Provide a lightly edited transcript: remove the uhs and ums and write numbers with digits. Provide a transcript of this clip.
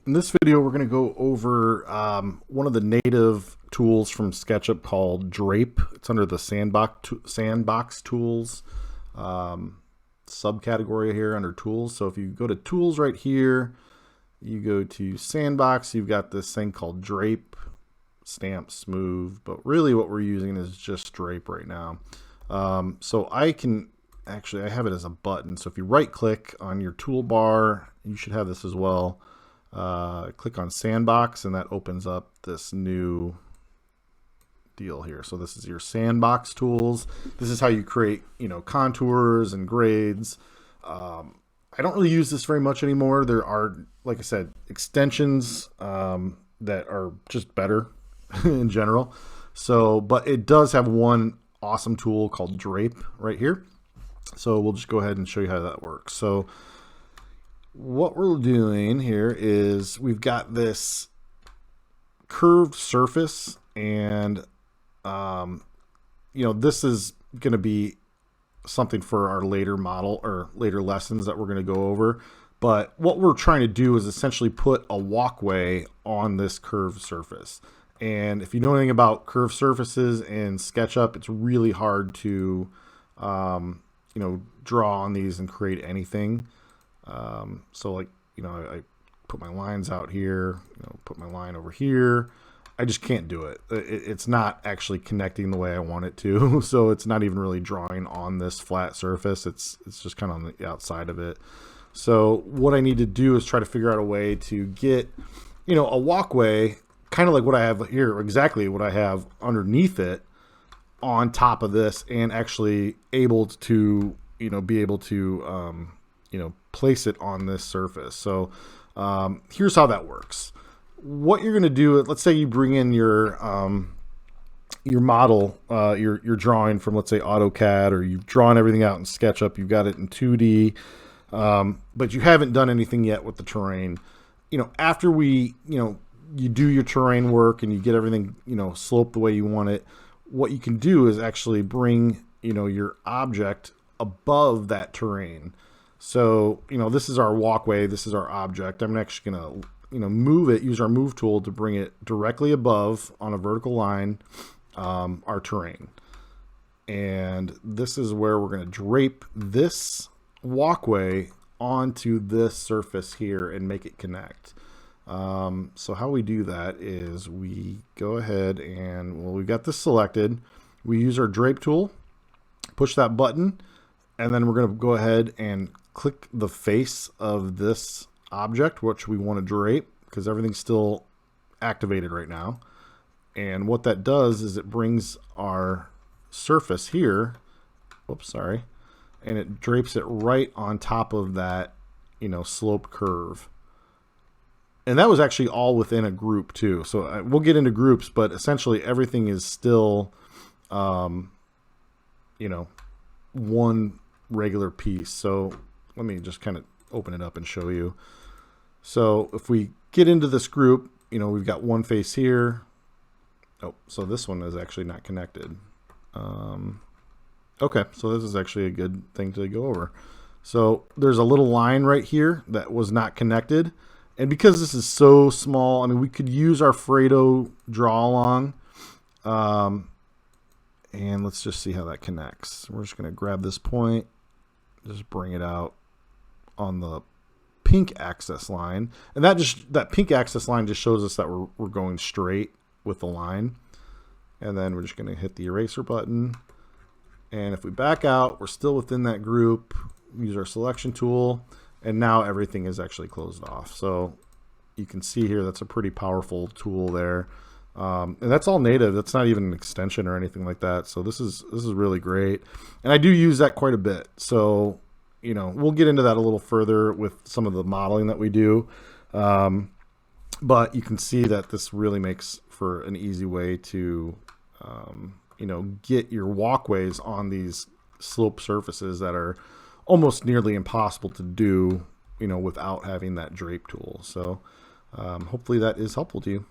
In this video, we're going to go over one of the native tools from Sketchup called Drape. It's under the Sandbox tools subcategory here under tools. So if you go to tools right here, you go to Sandbox, you've got this thing called Drape, stamp, smooth, but really what we're using is just Drape right now. So I have it as a button. So if you right click on your toolbar, you should have this as well. Click on Sandbox and that opens up this new deal here. So this is your Sandbox tools. This is how you create, contours and grades. I don't really use this very much anymore. There are, like I said, extensions that are just better in general. So, but it does have one awesome tool called Drape right here. So we'll just go ahead and show you how that works. So what we're doing here is we've got this curved surface, and this is going to be something for our later model or later lessons that we're going to go over. But what we're trying to do is essentially put a walkway on this curved surface. And if you know anything about curved surfaces in SketchUp, it's really hard to draw on these and create anything. So I put my lines out here, put my line over here. I just can't do it. It's not actually connecting the way I want it to. So it's not even really drawing on this flat surface. It's just kind of on the outside of it. So what I need to do is try to figure out a way to get, a walkway, kind of like what I have here, exactly what I have underneath it, on top of this, and actually able to, be able to, place it on this surface. So here's how that works. What you're going to do, let's say you bring in your model, your drawing from, let's say, AutoCAD, or you've drawn everything out in SketchUp, you've got it in 2D, but you haven't done anything yet with the terrain. After you do your terrain work and you get everything, sloped the way you want it, what you can do is actually bring, your object above that terrain. So, this is our walkway, this is our object. I'm actually going to, move it, use our move tool to bring it directly above on a vertical line, our terrain. And this is where we're going to drape this walkway onto this surface here and make it connect. So how we do that is we go ahead and, we've got this selected. We use our drape tool, push that button, and then we're going to go ahead and click the face of this object, which we want to drape, because everything's still activated right now. And what that does is it brings our surface here, and it drapes it right on top of that, slope curve. And that was actually all within a group too. So we'll get into groups, but essentially everything is still, one regular piece. So let me just kind of open it up and show you. So if we get into this group, we've got one face here. Oh, so this one is actually not connected. Okay, so this is actually a good thing to go over. So there's a little line right here that was not connected. And because this is so small, we could use our Fredo draw along. And let's just see how that connects. We're just going to grab this point, just bring it out on the pink axis line. And that pink axis line just shows us that we're going straight with the line. And then we're just going to hit the eraser button. And if we back out, we're still within that group. Use our selection tool. And now everything is actually closed off. So you can see here, that's a pretty powerful tool there. And that's all native. That's not even an extension or anything like that. So this is really great. And I do use that quite a bit. So, we'll get into that a little further with some of the modeling that we do. But you can see that this really makes for an easy way to, get your walkways on these slope surfaces that are almost nearly impossible to do, without having that drape tool. So hopefully that is helpful to you.